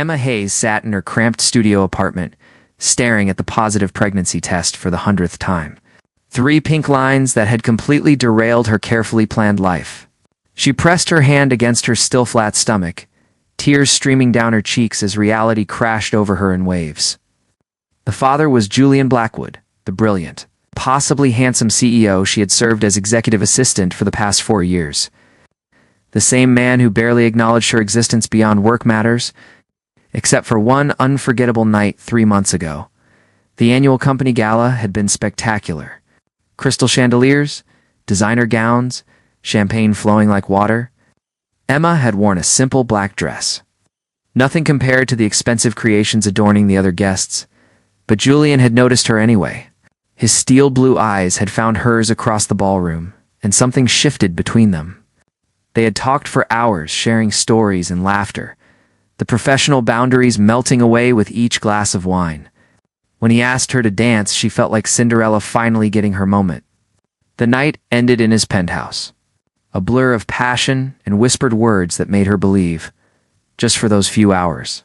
Emma Hayes sat in her cramped studio apartment, staring at the positive pregnancy test for the 100th time. 3 pink lines that had completely derailed her carefully planned life. She pressed her hand against her still flat stomach, tears streaming down her cheeks as reality crashed over her in waves. The father was Julian Blackwood, the brilliant, possibly handsome CEO she had served as executive assistant for the past 4 years. The same man who barely acknowledged her existence beyond work matters, except for one unforgettable night 3 months ago. The annual company gala had been spectacular. Crystal chandeliers, designer gowns, champagne flowing like water. Emma had worn a simple black dress. Nothing compared to the expensive creations adorning the other guests, but Julian had noticed her anyway. His steel blue eyes had found hers across the ballroom, and something shifted between them. They had talked for hours, sharing stories and laughter, the professional boundaries melting away with each glass of wine. When he asked her to dance, she felt like Cinderella finally getting her moment. The night ended in his penthouse, a blur of passion and whispered words that made her believe, just for those few hours,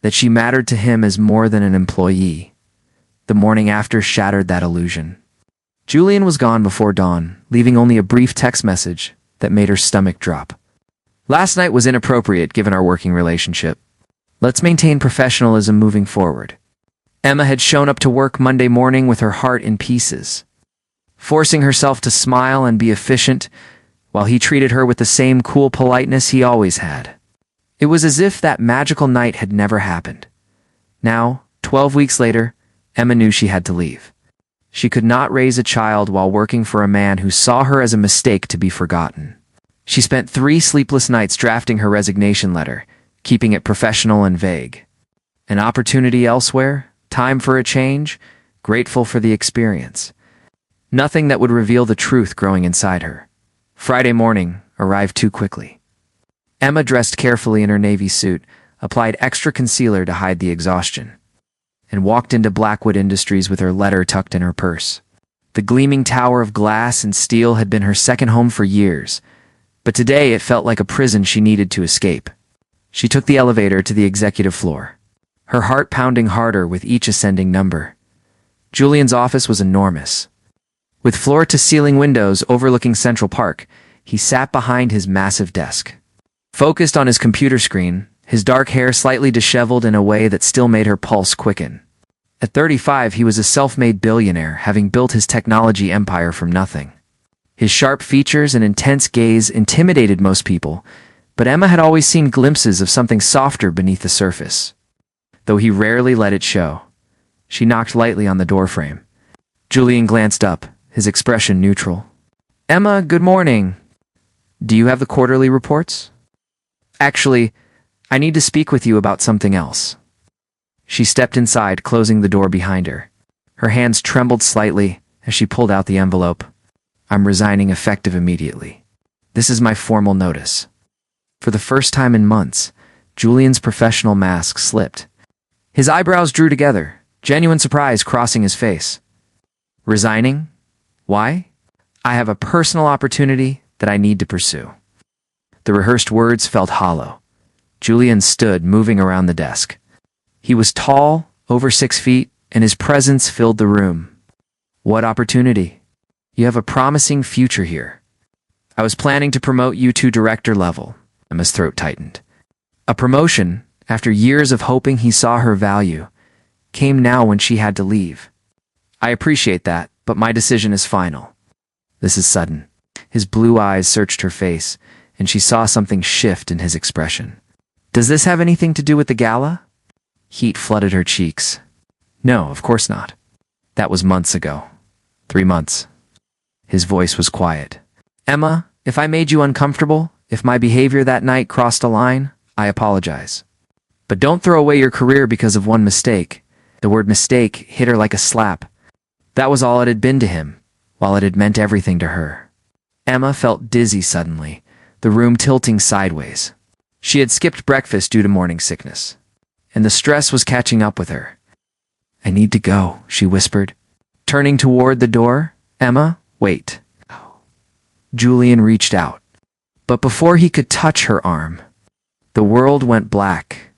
that she mattered to him as more than an employee. The morning after shattered that illusion. Julian was gone before dawn, leaving only a brief text message that made her stomach drop. Last night was inappropriate given our working relationship. Let's maintain professionalism moving forward. Emma had shown up to work Monday morning with her heart in pieces, forcing herself to smile and be efficient, while he treated her with the same cool politeness he always had. It was as if that magical night had never happened. Now, 12 weeks later, Emma knew she had to leave. She could not raise a child while working for a man who saw her as a mistake to be forgotten. She spent 3 sleepless nights drafting her resignation letter, keeping it professional and vague. An opportunity elsewhere? Time for a change? Grateful for the experience. Nothing that would reveal the truth growing inside her. Friday morning arrived too quickly. Emma dressed carefully in her navy suit, applied extra concealer to hide the exhaustion, and walked into Blackwood Industries with her letter tucked in her purse. The gleaming tower of glass and steel had been her second home for years, but today it felt like a prison she needed to escape. She took the elevator to the executive floor, her heart pounding harder with each ascending number. Julian's office was enormous. With floor-to-ceiling windows overlooking Central Park, he sat behind his massive desk. Focused on his computer screen, his dark hair slightly disheveled in a way that still made her pulse quicken. At 35, he was a self-made billionaire, having built his technology empire from nothing. His sharp features and intense gaze intimidated most people, but Emma had always seen glimpses of something softer beneath the surface, though he rarely let it show. She knocked lightly on the doorframe. Julian glanced up, his expression neutral. "Emma, good morning. Do you have the quarterly reports? Actually, I need to speak with you about something else." She stepped inside, closing the door behind her. Her hands trembled slightly as she pulled out the envelope. "I'm resigning effective immediately. This is my formal notice." For the first time in months, Julian's professional mask slipped. His eyebrows drew together, genuine surprise crossing his face. "Resigning? Why?" "I have a personal opportunity that I need to pursue." The rehearsed words felt hollow. Julian stood, moving around the desk. He was tall, over 6 feet, and his presence filled the room. "What opportunity?" "You have a promising future here. I was planning to promote you to director level." Emma's throat tightened. A promotion, after years of hoping he saw her value, came now when she had to leave. "I appreciate that, but my decision is final." "This is sudden." His blue eyes searched her face, and she saw something shift in his expression. "Does this have anything to do with the gala?" Heat flooded her cheeks. "No, of course not. That was months ago. 3 months. His voice was quiet. "Emma, if I made you uncomfortable, if my behavior that night crossed a line, I apologize. But don't throw away your career because of one mistake." The word mistake hit her like a slap. That was all it had been to him, while it had meant everything to her. Emma felt dizzy suddenly, the room tilting sideways. She had skipped breakfast due to morning sickness, and the stress was catching up with her. "I need to go," she whispered. Turning toward the door, "Emma, wait." Julian reached out, but before he could touch her arm, the world went black.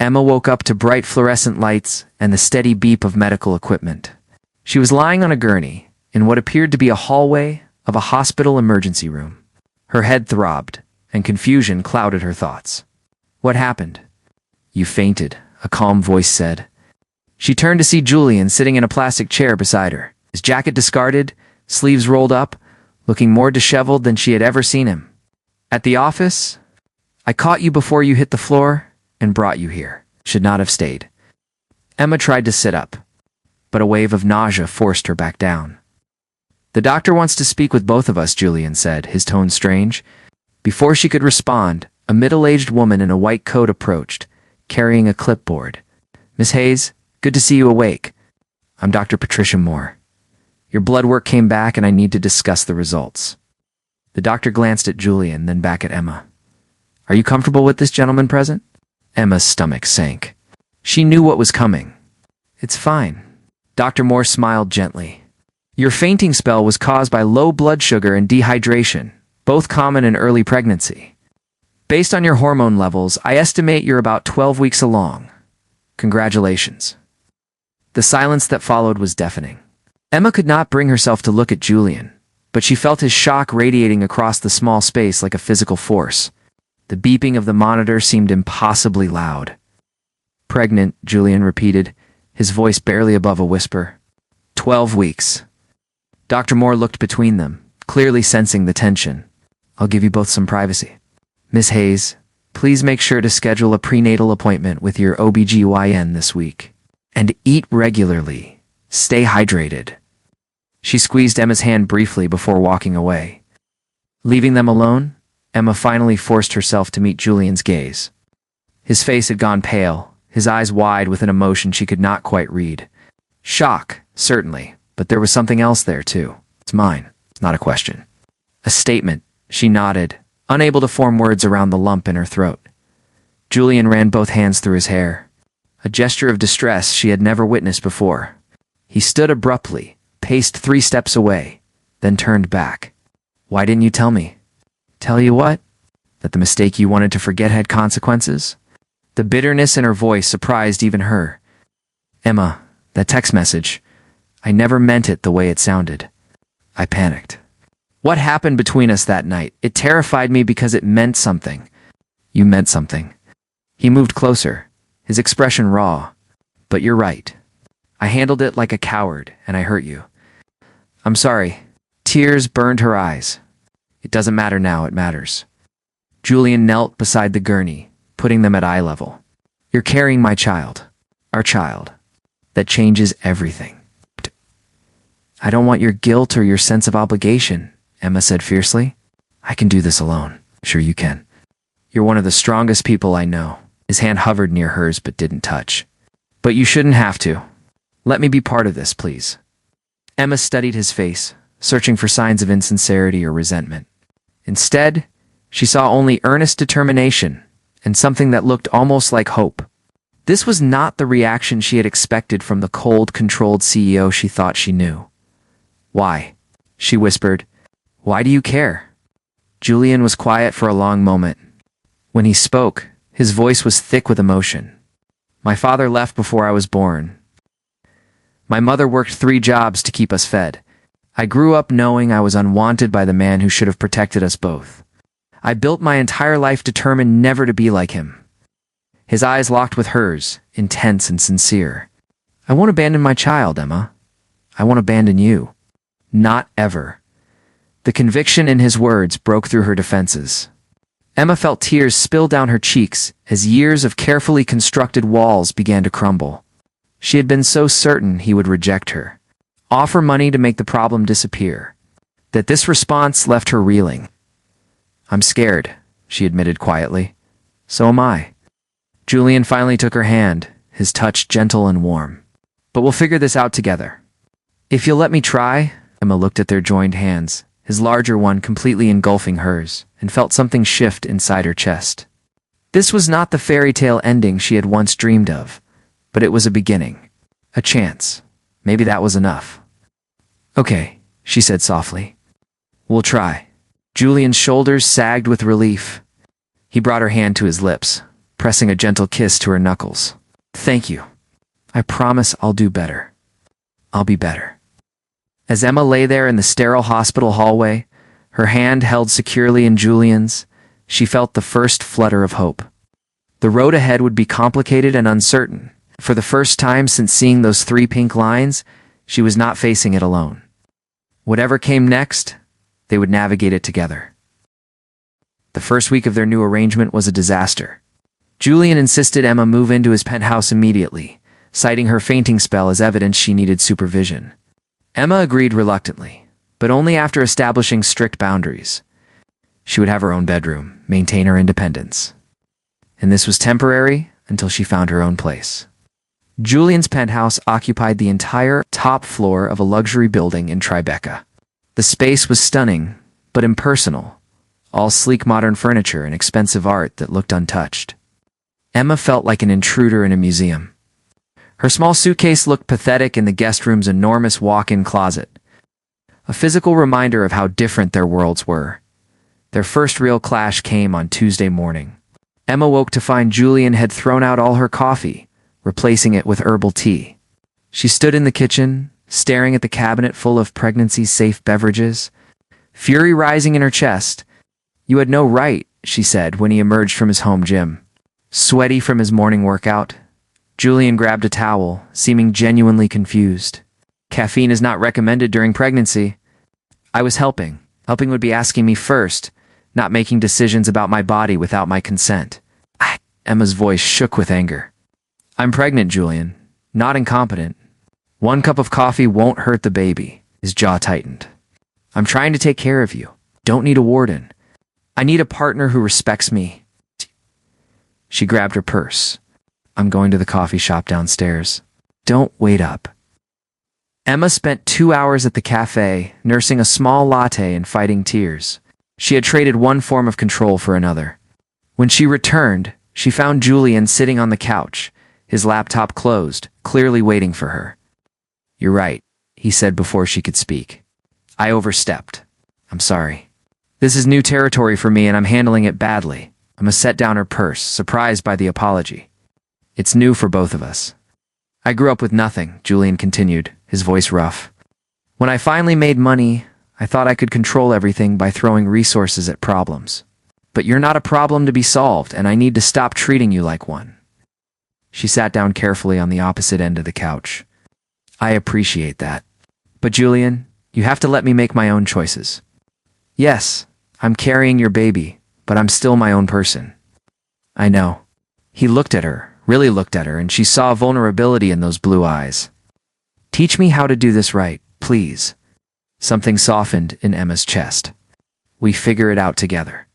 Emma woke up to bright fluorescent lights and the steady beep of medical equipment. She was lying on a gurney in what appeared to be a hallway of a hospital emergency room. Her head throbbed, and confusion clouded her thoughts. What happened? You fainted, a calm voice said. She turned to see Julian sitting in a plastic chair beside her, his jacket discarded, sleeves rolled up, looking more disheveled than she had ever seen him. At the office, I caught you before you hit the floor and brought you here. Should not have stayed. Emma tried to sit up, but a wave of nausea forced her back down. The doctor wants to speak with both of us, Julian said, his tone strange. Before she could respond, a middle-aged woman in a white coat approached, carrying a clipboard. Miss Hayes, good to see you awake. I'm Dr. Patricia Moore. Your blood work came back and I need to discuss the results. The doctor glanced at Julian, then back at Emma. Are you comfortable with this gentleman present? Emma's stomach sank. She knew what was coming. It's fine. Dr. Moore smiled gently. Your fainting spell was caused by low blood sugar and dehydration, both common in early pregnancy. Based on your hormone levels, I estimate you're about 12 weeks along. Congratulations. The silence that followed was deafening. Emma could not bring herself to look at Julian, but she felt his shock radiating across the small space like a physical force. The beeping of the monitor seemed impossibly loud. Pregnant, Julian repeated, his voice barely above a whisper. 12 weeks. Dr. Moore looked between them, clearly sensing the tension. I'll give you both some privacy. Miss Hayes, please make sure to schedule a prenatal appointment with your OBGYN this week. And eat regularly. Stay hydrated. She squeezed Emma's hand briefly before walking away. Leaving them alone, Emma finally forced herself to meet Julian's gaze. His face had gone pale, his eyes wide with an emotion she could not quite read. Shock, certainly, but there was something else there too. It's mine. It's not a question. A statement. She nodded, unable to form words around the lump in her throat. Julian ran both hands through his hair, a gesture of distress she had never witnessed before. He stood abruptly, paced 3 steps away, then turned back. Why didn't you tell me? Tell you what? That the mistake you wanted to forget had consequences? The bitterness in her voice surprised even her. Emma, that text message, I never meant it the way it sounded. I panicked. What happened between us that night? It terrified me because it meant something. You meant something. He moved closer, his expression raw. But you're right. I handled it like a coward, and I hurt you. I'm sorry. Tears burned her eyes. It doesn't matter now, it matters. Julian knelt beside the gurney, putting them at eye level. You're carrying my child. Our child. That changes everything. I don't want your guilt or your sense of obligation, Emma said fiercely. I can do this alone. Sure you can. You're one of the strongest people I know. His hand hovered near hers but didn't touch. But you shouldn't have to. Let me be part of this, please. Emma studied his face, searching for signs of insincerity or resentment. Instead, she saw only earnest determination and something that looked almost like hope. This was not the reaction she had expected from the cold, controlled CEO she thought she knew. Why? She whispered. Why do you care? Julian was quiet for a long moment. When he spoke, his voice was thick with emotion. My father left before I was born. My mother worked 3 jobs to keep us fed. I grew up knowing I was unwanted by the man who should have protected us both. I built my entire life determined never to be like him. His eyes locked with hers, intense and sincere. I won't abandon my child, Emma. I won't abandon you. Not ever. The conviction in his words broke through her defenses. Emma felt tears spill down her cheeks as years of carefully constructed walls began to crumble. She had been so certain he would reject her, offer money to make the problem disappear, that this response left her reeling. I'm scared, she admitted quietly. So am I. Julian finally took her hand, his touch gentle and warm. But we'll figure this out together. If you'll let me try. Emma looked at their joined hands, his larger one completely engulfing hers, and felt something shift inside her chest. This was not the fairy tale ending she had once dreamed of, but it was a beginning, a chance. Maybe that was enough. Okay, she said softly. We'll try. Julian's shoulders sagged with relief. He brought her hand to his lips, pressing a gentle kiss to her knuckles. "Thank you. I promise I'll do better. I'll be better." As Emma lay there in the sterile hospital hallway, her hand held securely in Julian's, she felt the first flutter of hope. The road ahead would be complicated and uncertain. For the first time since seeing those 3 pink lines, she was not facing it alone. Whatever came next, they would navigate it together. The first week of their new arrangement was a disaster. Julian insisted Emma move into his penthouse immediately, citing her fainting spell as evidence she needed supervision. Emma agreed reluctantly, but only after establishing strict boundaries. She would have her own bedroom, maintain her independence. And this was temporary until she found her own place. Julian's penthouse occupied the entire top floor of a luxury building in Tribeca. The space was stunning, but impersonal, all sleek modern furniture and expensive art that looked untouched. Emma felt like an intruder in a museum. Her small suitcase looked pathetic in the guest room's enormous walk-in closet, a physical reminder of how different their worlds were. Their first real clash came on Tuesday morning. Emma woke to find Julian had thrown out all her coffee, replacing it with herbal tea. She stood in the kitchen, staring at the cabinet full of pregnancy-safe beverages, fury rising in her chest. "You had no right," she said when he emerged from his home gym. Sweaty from his morning workout, Julian grabbed a towel, seeming genuinely confused. "Caffeine is not recommended during pregnancy." "I was helping. Helping would be asking me first, not making decisions about my body without my consent." Emma's voice shook with anger. "I'm pregnant, Julian, not incompetent. 1 cup of coffee won't hurt the baby." His jaw tightened. "I'm trying to take care of you. Don't need a warden. I need a partner who respects me." She grabbed her purse. "I'm going to the coffee shop downstairs. Don't wait up." Emma spent 2 hours at the cafe, nursing a small latte and fighting tears. She had traded one form of control for another. When she returned, she found Julian sitting on the couch, his laptop closed, clearly waiting for her. "You're right," he said before she could speak. "I overstepped. I'm sorry. This is new territory for me and I'm handling it badly." Emma set down her purse, surprised by the apology. "It's new for both of us." "I grew up with nothing," Julian continued, his voice rough. "When I finally made money, I thought I could control everything by throwing resources at problems. But you're not a problem to be solved, and I need to stop treating you like one." She sat down carefully on the opposite end of the couch. "I appreciate that. But Julian, you have to let me make my own choices. Yes, I'm carrying your baby, but I'm still my own person." "I know." He looked at her, really looked at her, and she saw vulnerability in those blue eyes. "Teach me how to do this right, please." Something softened in Emma's chest. "We figure it out together.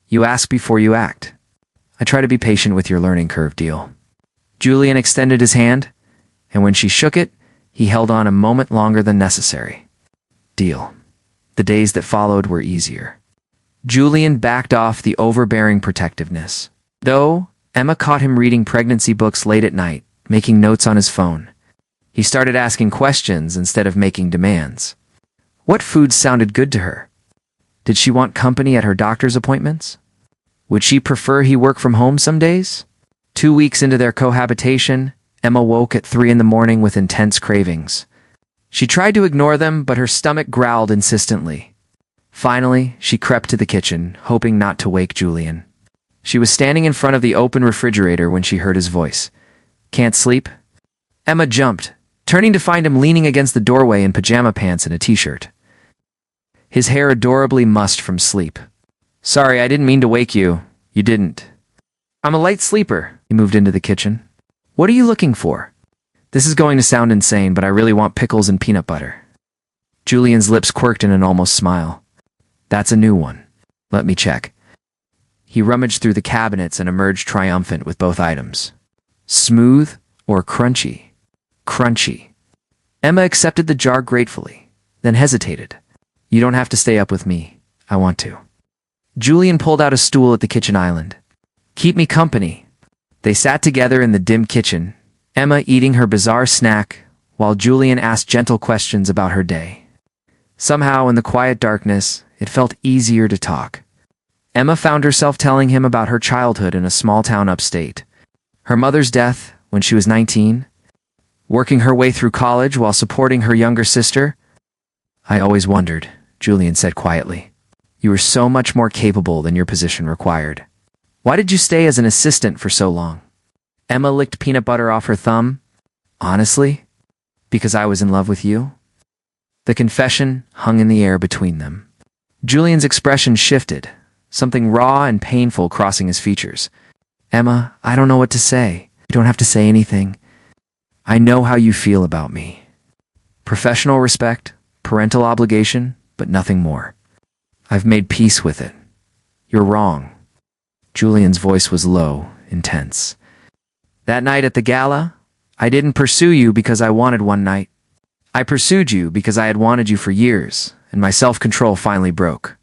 You ask before you act. I try to be patient with your learning curve, deal." Julian extended his hand, and when she shook it, he held on a moment longer than necessary. Deal. The days that followed were easier. Julian backed off the overbearing protectiveness. Though, Emma caught him reading pregnancy books late at night, making notes on his phone. He started asking questions instead of making demands. What foods sounded good to her? Did she want company at her doctor's appointments? Would she prefer he work from home some days? 2 weeks into their cohabitation, Emma woke at 3 a.m. with intense cravings. She tried to ignore them, but her stomach growled insistently. Finally, she crept to the kitchen, hoping not to wake Julian. She was standing in front of the open refrigerator when she heard his voice. "Can't sleep?" Emma jumped, turning to find him leaning against the doorway in pajama pants and a t-shirt. His hair adorably mussed from sleep. "Sorry, I didn't mean to wake you." "You didn't." "I'm a light sleeper." He moved into the kitchen. "What are you looking for?" "This is going to sound insane, but I really want pickles and peanut butter." Julian's lips quirked in an almost smile. "That's a new one. Let me check." He rummaged through the cabinets and emerged triumphant with both items. Smooth or crunchy? Crunchy. Emma accepted the jar gratefully, then hesitated. "You don't have to stay up with me. I want to." Julian pulled out a stool at the kitchen island. "Keep me company." They sat together in the dim kitchen, Emma eating her bizarre snack, while Julian asked gentle questions about her day. Somehow, in the quiet darkness, it felt easier to talk. Emma found herself telling him about her childhood in a small town upstate. Her mother's death when she was 19, working her way through college while supporting her younger sister. "I always wondered," Julian said quietly. "You were so much more capable than your position required. Why did you stay as an assistant for so long?" Emma licked peanut butter off her thumb. "Honestly, because I was in love with you." The confession hung in the air between them. Julian's expression shifted, something raw and painful crossing his features. "Emma, I don't know what to say. You don't have to say anything. I know how you feel about me. Professional respect, parental obligation, but nothing more. I've made peace with it. You're wrong." Julian's voice was low, intense. "That night at the gala, I didn't pursue you because I wanted one night. I pursued you because I had wanted you for years, and my self-control finally broke.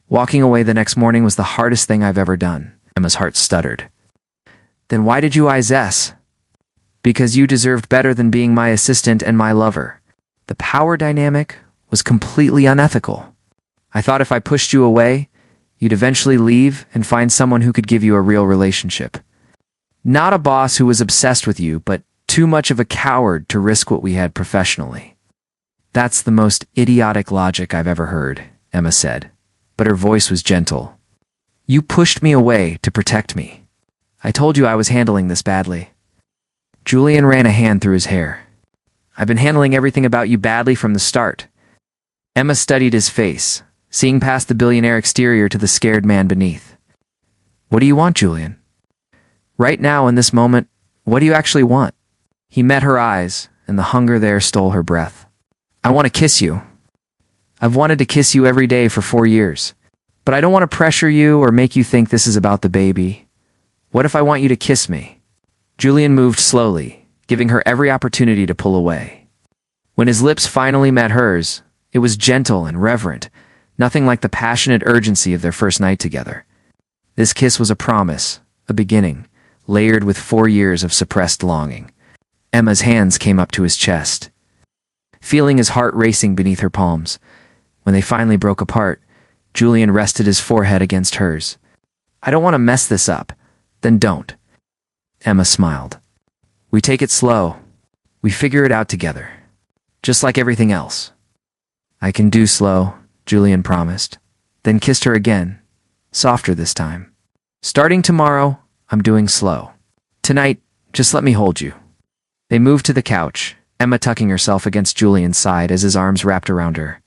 Walking away the next morning was the hardest thing I've ever done." Emma's heart stuttered. "Then why did you IS? "Because you deserved better than being my assistant and my lover. The power dynamic was completely unethical. I thought if I pushed you away, you'd eventually leave and find someone who could give you a real relationship. Not a boss who was obsessed with you, but too much of a coward to risk what we had professionally." "That's the most idiotic logic I've ever heard," Emma said, but her voice was gentle. "You pushed me away to protect me. I told you I was handling this badly." Julian ran a hand through his hair. "I've been handling everything about you badly from the start." Emma studied his face, seeing past the billionaire exterior to the scared man beneath. "What do you want, Julian? Right now, in this moment, what do you actually want?" He met her eyes, and the hunger there stole her breath. "I want to kiss you. I've wanted to kiss you every day for 4 years. But I don't want to pressure you or make you think this is about the baby. What if I want you to kiss me?" Julian moved slowly, giving her every opportunity to pull away. When his lips finally met hers, it was gentle and reverent, nothing like the passionate urgency of their first night together. This kiss was a promise, a beginning, layered with 4 years of suppressed longing. Emma's hands came up to his chest, feeling his heart racing beneath her palms. When they finally broke apart, Julian rested his forehead against hers. "I don't want to mess this up." "Then don't." Emma smiled. "We take it slow. We figure it out together. Just like everything else." "I can do slow," Julian promised, then kissed her again, softer this time. "Starting tomorrow, I'm doing slow. Tonight, just let me hold you." They moved to the couch, Emma tucking herself against Julian's side as his arms wrapped around her.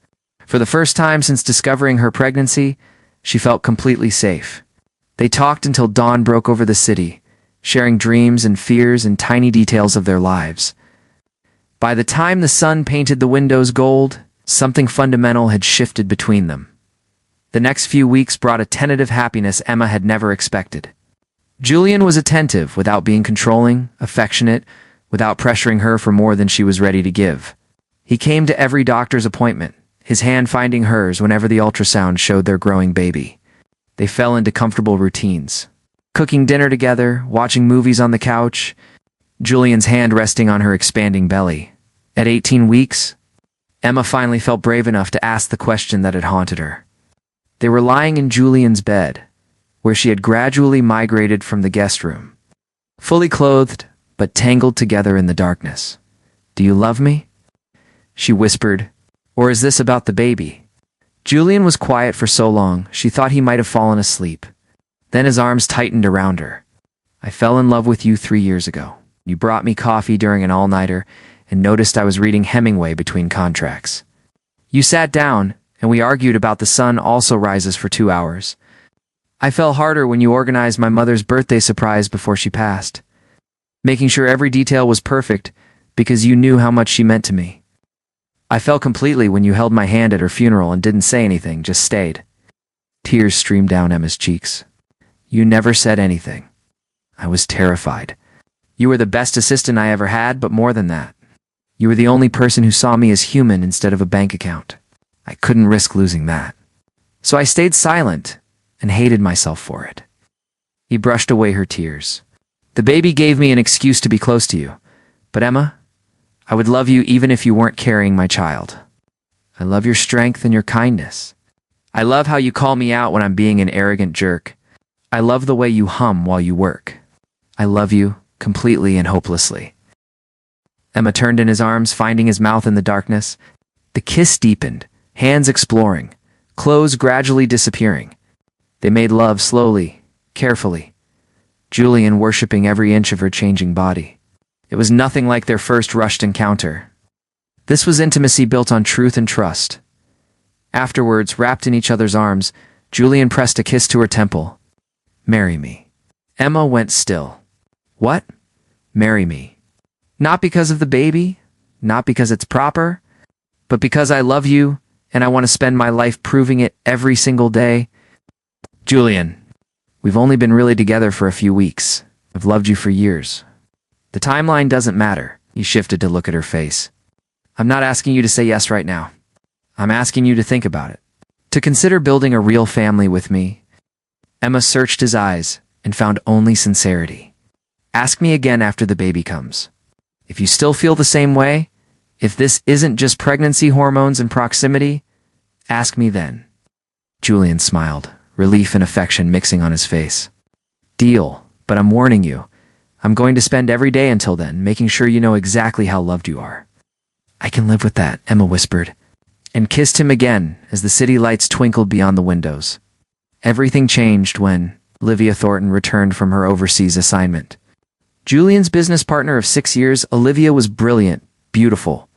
For the first time since discovering her pregnancy, she felt completely safe. They talked until dawn broke over the city, sharing dreams and fears and tiny details of their lives. By the time the sun painted the windows gold, something fundamental had shifted between them. The next few weeks brought a tentative happiness Emma had never expected. Julian was attentive without being controlling, affectionate, without pressuring her for more than she was ready to give. He came to every doctor's appointment, his hand finding hers whenever the ultrasound showed their growing baby. They fell into comfortable routines, cooking dinner together, watching movies on the couch, Julian's hand resting on her expanding belly. At 18 weeks, Emma finally felt brave enough to ask the question that had haunted her. They were lying in Julian's bed, where she had gradually migrated from the guest room. Fully clothed, but tangled together in the darkness. "Do you love me?" she whispered. "Or is this about the baby?" Julian was quiet for so long, she thought he might have fallen asleep. Then his arms tightened around her. "I fell in love with you 3 years ago. You brought me coffee during an all-nighter and noticed I was reading Hemingway between contracts. You sat down, and we argued about The Sun Also Rises for 2 hours. I fell harder when you organized my mother's birthday surprise before she passed, making sure every detail was perfect because you knew how much she meant to me. I fell completely when you held my hand at her funeral and didn't say anything, just stayed." Tears streamed down Emma's cheeks. "You never said anything. I was terrified. You were the best assistant I ever had, but more than that. You were the only person who saw me as human instead of a bank account. I couldn't risk losing that. So I stayed silent and hated myself for it." He brushed away her tears. "The baby gave me an excuse to be close to you. But Emma, I would love you even if you weren't carrying my child. I love your strength and your kindness. I love how you call me out when I'm being an arrogant jerk. I love the way you hum while you work. I love you, completely and hopelessly. Emma turned in his arms, finding his mouth in the darkness. The kiss deepened, hands exploring, clothes gradually disappearing. They made love slowly, carefully, Julian worshipping every inch of her changing body. It was nothing like their first rushed encounter. This was intimacy built on truth and trust. Afterwards, wrapped in each other's arms, Julian pressed a kiss to her temple. Marry me. Emma went still. What? Marry me. Not because of the baby, not because it's proper, but because I love you and I want to spend my life proving it every single day. Julian, we've only been really together for a few weeks. I've loved you for years. The timeline doesn't matter. He shifted to look at her face. I'm not asking you to say yes right now. I'm asking you to think about it. To consider building a real family with me. Emma searched his eyes and found only sincerity. Ask me again after the baby comes. If you still feel the same way, if this isn't just pregnancy hormones and proximity, ask me then. Julian smiled, relief and affection mixing on his face. Deal, but I'm warning you. I'm going to spend every day until then, making sure you know exactly how loved you are. I can live with that, Emma whispered, and kissed him again as the city lights twinkled beyond the windows. Everything changed when Olivia Thornton returned from her overseas assignment. Julian's business partner of 6 years, Olivia was brilliant, beautiful,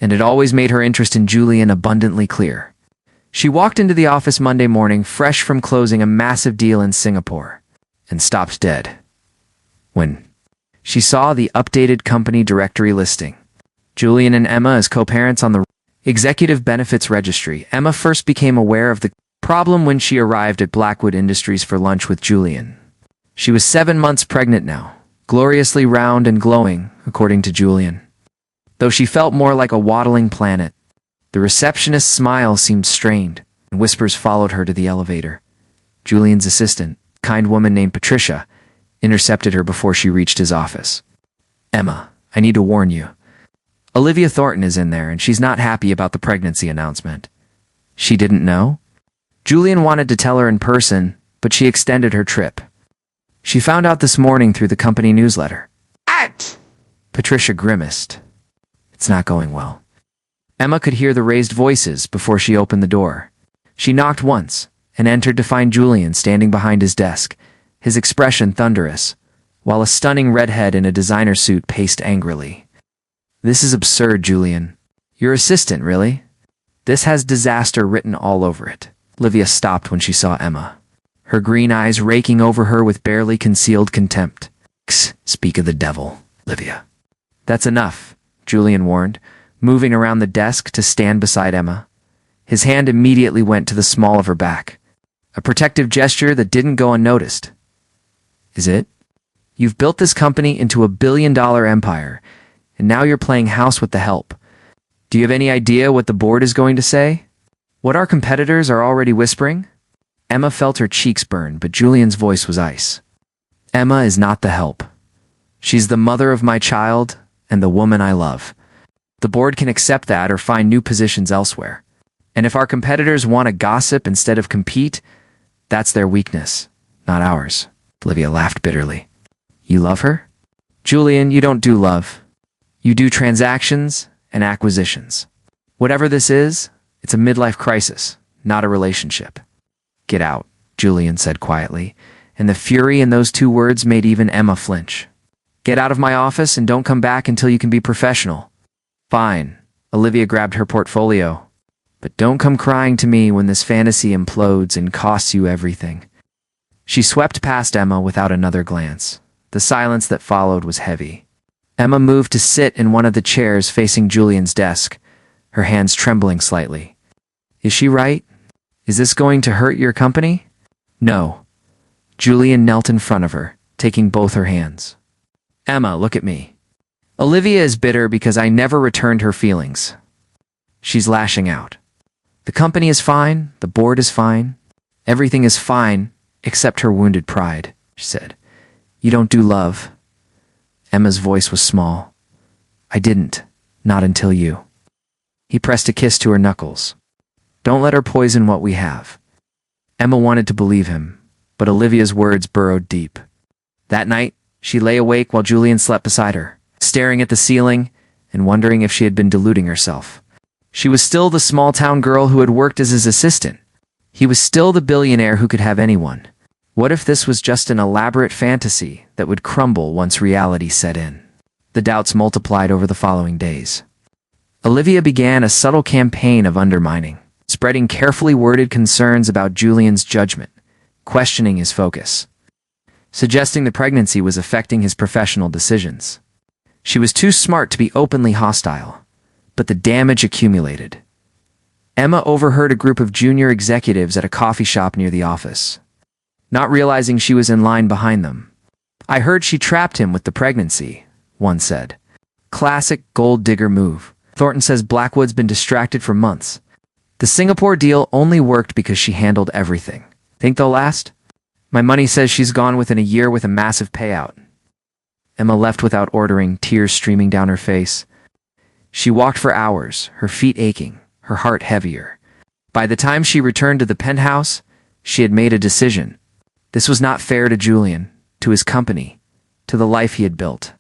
and it always made her interest in Julian abundantly clear. She walked into the office Monday morning, fresh from closing a massive deal in Singapore, and stopped dead when she saw the updated company directory listing. Julian and Emma as co-parents on the Executive Benefits Registry. Emma first became aware of the problem when she arrived at Blackwood Industries for lunch with Julian. She was 7 months pregnant now, gloriously round and glowing, according to Julian. Though she felt more like a waddling planet, the receptionist's smile seemed strained, and whispers followed her to the elevator. Julian's assistant, a kind woman named Patricia, intercepted her before she reached his office. Emma, I need to warn you. Olivia Thornton is in there, and she's not happy about the pregnancy announcement. She didn't know? Julian wanted to tell her in person, but she extended her trip. She found out this morning through the company newsletter. Out! Patricia grimaced. It's not going well. Emma could hear the raised voices before she opened the door. She knocked once and entered to find Julian standing behind his desk, his expression thunderous, while a stunning redhead in a designer suit paced angrily. This is absurd, Julian. Your assistant, really? This has disaster written all over it. Olivia stopped when she saw Emma, her green eyes raking over her with barely concealed contempt. Speak of the devil, Olivia. That's enough, Julian warned, moving around the desk to stand beside Emma. His hand immediately went to the small of her back, a protective gesture that didn't go unnoticed. Is it? You've built this company into a billion-dollar empire, and now you're playing house with the help. Do you have any idea what the board is going to say? What our competitors are already whispering? Emma felt her cheeks burn, but Julian's voice was ice. Emma is not the help. She's the mother of my child and the woman I love. The board can accept that or find new positions elsewhere. And if our competitors want to gossip instead of compete, that's their weakness, not ours. Olivia laughed bitterly. You love her? Julian, you don't do love. You do transactions and acquisitions. Whatever this is, it's a midlife crisis, not a relationship. Get out, Julian said quietly, and the fury in those 2 words made even Emma flinch. Get out of my office and don't come back until you can be professional. Fine. Olivia grabbed her portfolio. But don't come crying to me when this fantasy implodes and costs you everything. She swept past Emma without another glance. The silence that followed was heavy. Emma moved to sit in one of the chairs facing Julian's desk, her hands trembling slightly. Is she right? Is this going to hurt your company? No. Julian knelt in front of her, taking both her hands. Emma, look at me. Olivia is bitter because I never returned her feelings. She's lashing out. The company is fine, the board is fine. Everything is fine, except her wounded pride, she said. You don't do love. Emma's voice was small. I didn't, not until you. He pressed a kiss to her knuckles. Don't let her poison what we have." Emma wanted to believe him, but Olivia's words burrowed deep. That night, she lay awake while Julian slept beside her, staring at the ceiling and wondering if she had been deluding herself. She was still the small-town girl who had worked as his assistant. He was still the billionaire who could have anyone. What if this was just an elaborate fantasy that would crumble once reality set in? The doubts multiplied over the following days. Olivia began a subtle campaign of undermining, spreading carefully worded concerns about Julian's judgment, questioning his focus, suggesting the pregnancy was affecting his professional decisions. She was too smart to be openly hostile, but the damage accumulated. Emma overheard a group of junior executives at a coffee shop near the office, not realizing she was in line behind them. "I heard she trapped him with the pregnancy," one said. "Classic gold digger move. Thornton says Blackwood's been distracted for months. The Singapore deal only worked because she handled everything. Think they'll last? My money says she's gone within a year with a massive payout." Emma left without ordering, tears streaming down her face. She walked for hours, her feet aching, her heart heavier. By the time she returned to the penthouse, she had made a decision. This was not fair to Julian, to his company, to the life he had built.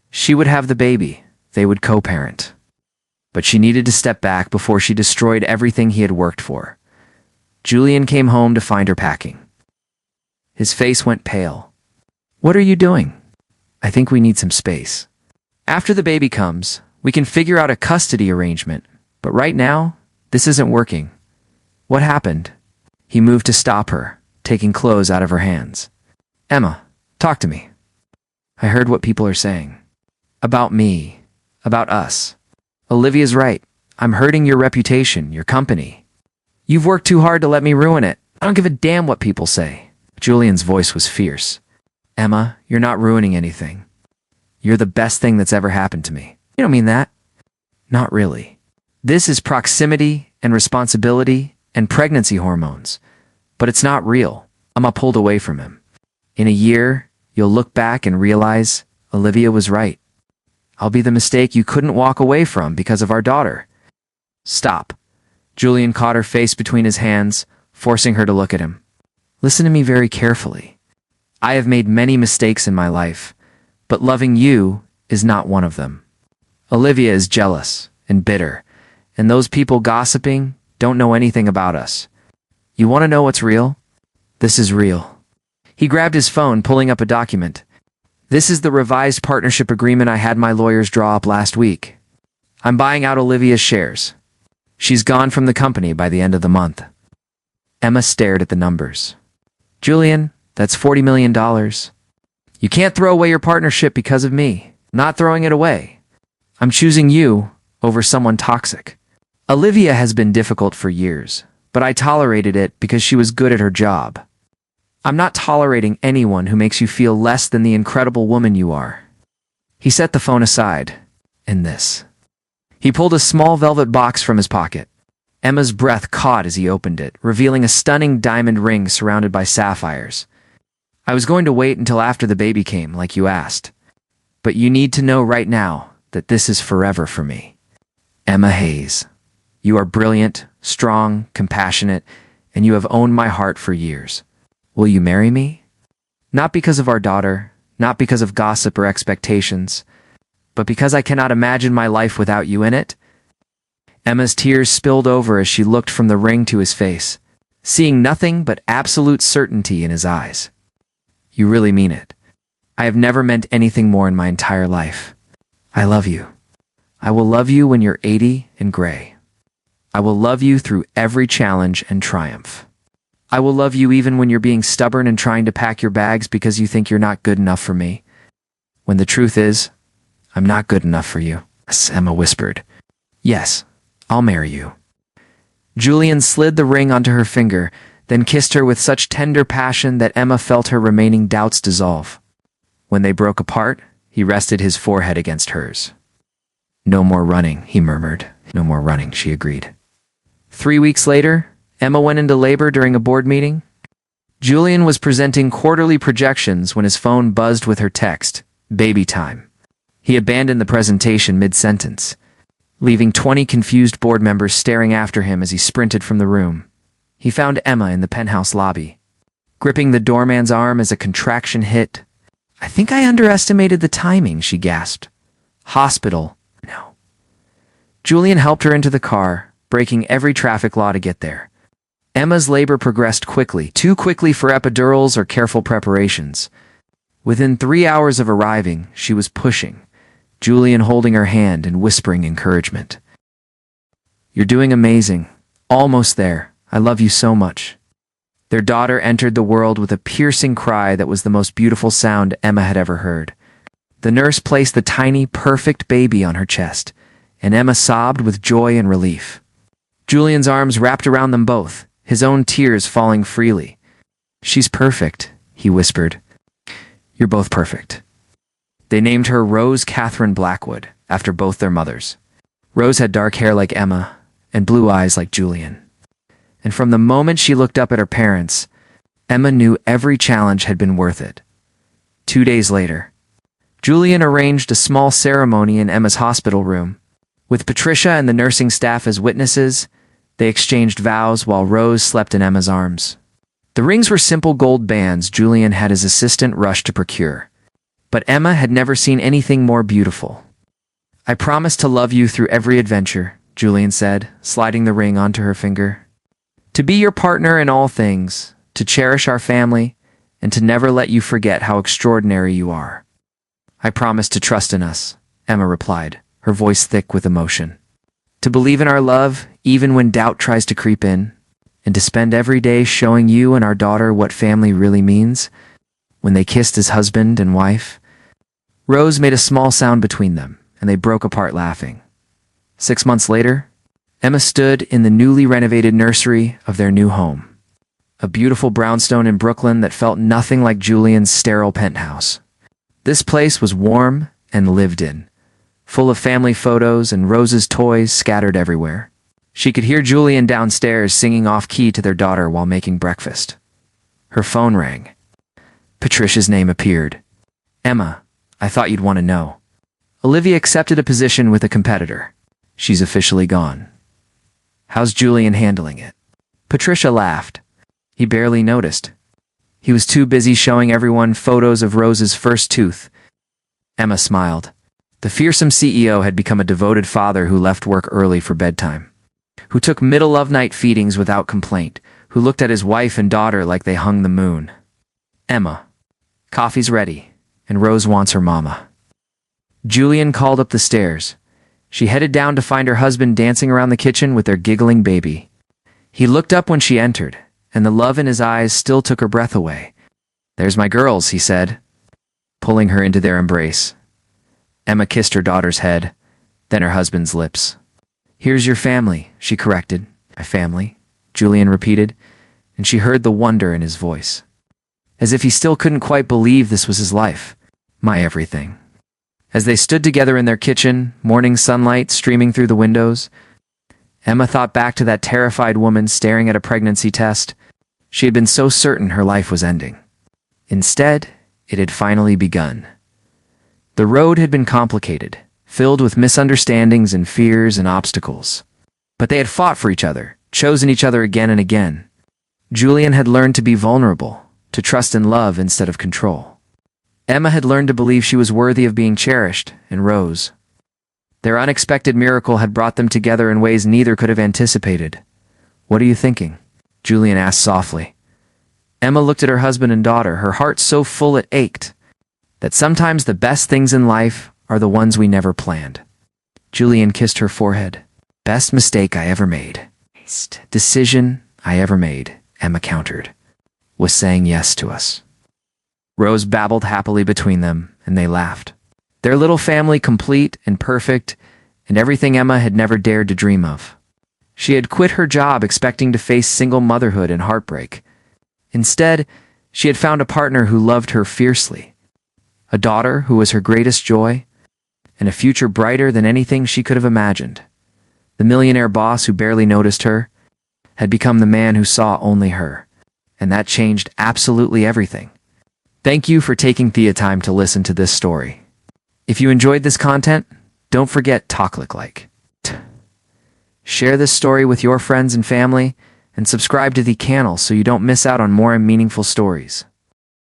She would have the baby. They would co-parent. But she needed to step back before she destroyed everything he had worked for. Julian came home to find her packing. His face went pale. "What are you doing?" "I think we need some space. After the baby comes, we can figure out a custody arrangement, but right now, this isn't working." "What happened?" He moved to stop her, taking clothes out of her hands. "Emma, talk to me. I heard what people are saying. About me. About us. Olivia's right. I'm hurting your reputation, your company. You've worked too hard to let me ruin it. I don't give a damn what people say." Julian's voice was fierce. "Emma, you're not ruining anything. You're the best thing that's ever happened to me." "You don't mean that." "Not really. This is proximity and responsibility and pregnancy hormones. But it's not real." Emma pulled away from him. "In a year, you'll look back and realize Olivia was right. I'll be the mistake you couldn't walk away from because of our daughter." "Stop." Julian caught her face between his hands, forcing her to look at him. "Listen to me very carefully. I have made many mistakes in my life, but loving you is not one of them. Olivia is jealous and bitter, and those people gossiping don't know anything about us. You want to know what's real? This is real." He grabbed his phone, pulling up a document. "This is the revised partnership agreement I had my lawyers draw up last week. I'm buying out Olivia's shares. She's gone from the company by the end of the month." Emma stared at the numbers. "Julian, that's $40 million. You can't throw away your partnership because of me. I'm not throwing it away. I'm choosing you over someone toxic. Olivia has been difficult for years, but I tolerated it because she was good at her job. I'm not tolerating anyone who makes you feel less than the incredible woman you are." He set the phone aside. "And this." He pulled a small velvet box from his pocket. Emma's breath caught as he opened it, revealing a stunning diamond ring surrounded by sapphires. "I was going to wait until after the baby came, like you asked. But you need to know right now that this is forever for me. Emma Hayes. You are brilliant, strong, compassionate, and you have owned my heart for years. Will you marry me? Not because of our daughter, not because of gossip or expectations, but because I cannot imagine my life without you in it." Emma's tears spilled over as she looked from the ring to his face, seeing nothing but absolute certainty in his eyes. "You really mean it. I have never meant anything more in my entire life. I love you. I will love you when you're 80 and gray. I will love you through every challenge and triumph. I will love you even when you're being stubborn and trying to pack your bags because you think you're not good enough for me. When the truth is, I'm not good enough for you." Emma whispered. "Yes, I'll marry you." Julian slid the ring onto her finger, then kissed her with such tender passion that Emma felt her remaining doubts dissolve. When they broke apart, he rested his forehead against hers. "No more running," he murmured. "No more running," she agreed. 3 weeks later, Emma went into labor during a board meeting. Julian was presenting quarterly projections when his phone buzzed with her text, "Baby time." He abandoned the presentation mid-sentence. leaving 20 confused board members staring after him as he sprinted from the room. He found Emma in the penthouse lobby, gripping the doorman's arm as a contraction hit. "I think I underestimated the timing," she gasped. "Hospital. No." Julian helped her into the car, breaking every traffic law to get there. Emma's labor progressed quickly, too quickly for epidurals or careful preparations. Within 3 hours of arriving, she was pushing, Julian holding her hand and whispering encouragement. "You're doing amazing. Almost there. I love you so much." Their daughter entered the world with a piercing cry that was the most beautiful sound Emma had ever heard. The nurse placed the tiny, perfect baby on her chest, and Emma sobbed with joy and relief. Julian's arms wrapped around them both, his own tears falling freely. "She's perfect," he whispered. "You're both perfect." They named her Rose Catherine Blackwood, after both their mothers. Rose had dark hair like Emma, and blue eyes like Julian. And from the moment she looked up at her parents, Emma knew every challenge had been worth it. 2 days later, Julian arranged a small ceremony in Emma's hospital room. With Patricia and the nursing staff as witnesses, they exchanged vows while Rose slept in Emma's arms. The rings were simple gold bands Julian had his assistant rush to procure. But Emma had never seen anything more beautiful. "I promise to love you through every adventure," Julian said, sliding the ring onto her finger. "To be your partner in all things, to cherish our family, and to never let you forget how extraordinary you are." "I promise to trust in us," Emma replied, her voice thick with emotion. "To believe in our love, even when doubt tries to creep in, and to spend every day showing you and our daughter what family really means." When they kissed as husband and wife, Rose made a small sound between them, and they broke apart laughing. 6 months later, Emma stood in the newly renovated nursery of their new home, a beautiful brownstone in Brooklyn that felt nothing like Julian's sterile penthouse. This place was warm and lived in, full of family photos and Rose's toys scattered everywhere. She could hear Julian downstairs singing off-key to their daughter while making breakfast. Her phone rang. Patricia's name appeared. "Emma, I thought you'd want to know. Olivia accepted a position with a competitor. She's officially gone. How's Julian handling it?" Patricia laughed. He barely noticed. He was too busy showing everyone photos of Rose's first tooth. Emma smiled. The fearsome CEO had become a devoted father who left work early for bedtime, who took middle-of-night feedings without complaint, who looked at his wife and daughter like they hung the moon. "Emma, coffee's ready, and Rose wants her mama." Julian called up the stairs. She headed down to find her husband dancing around the kitchen with their giggling baby. He looked up when she entered, and the love in his eyes still took her breath away. "There's my girls," he said, pulling her into their embrace. Emma kissed her daughter's head, then her husband's lips. "Here's your family," she corrected. "My family," Julian repeated, and she heard the wonder in his voice, as if he still couldn't quite believe this was his life. "My everything." As they stood together in their kitchen, morning sunlight streaming through the windows, Emma thought back to that terrified woman staring at a pregnancy test. She had been so certain her life was ending. Instead, it had finally begun. The road had been complicated, filled with misunderstandings and fears and obstacles. But they had fought for each other, chosen each other again and again. Julian had learned to be vulnerable, to trust in love instead of control. Emma had learned to believe she was worthy of being cherished, and Rose. Their unexpected miracle had brought them together in ways neither could have anticipated. "What are you thinking?" Julian asked softly. Emma looked at her husband and daughter, her heart so full it ached. That sometimes the best things in life are the ones we never planned. Julian kissed her forehead. "Best mistake I ever made. Decision I ever made," Emma countered, "was saying yes to us." Rose babbled happily between them, and they laughed. Their little family complete and perfect, and everything Emma had never dared to dream of. She had quit her job expecting to face single motherhood and heartbreak. Instead, she had found a partner who loved her fiercely, a daughter who was her greatest joy, and a future brighter than anything she could have imagined. The millionaire boss who barely noticed her had become the man who saw only her, and that changed absolutely everything. Thank you for taking the time to listen to this story. If you enjoyed this content, don't forget to click like. Share this story with your friends and family, and subscribe to the channel so you don't miss out on more meaningful stories.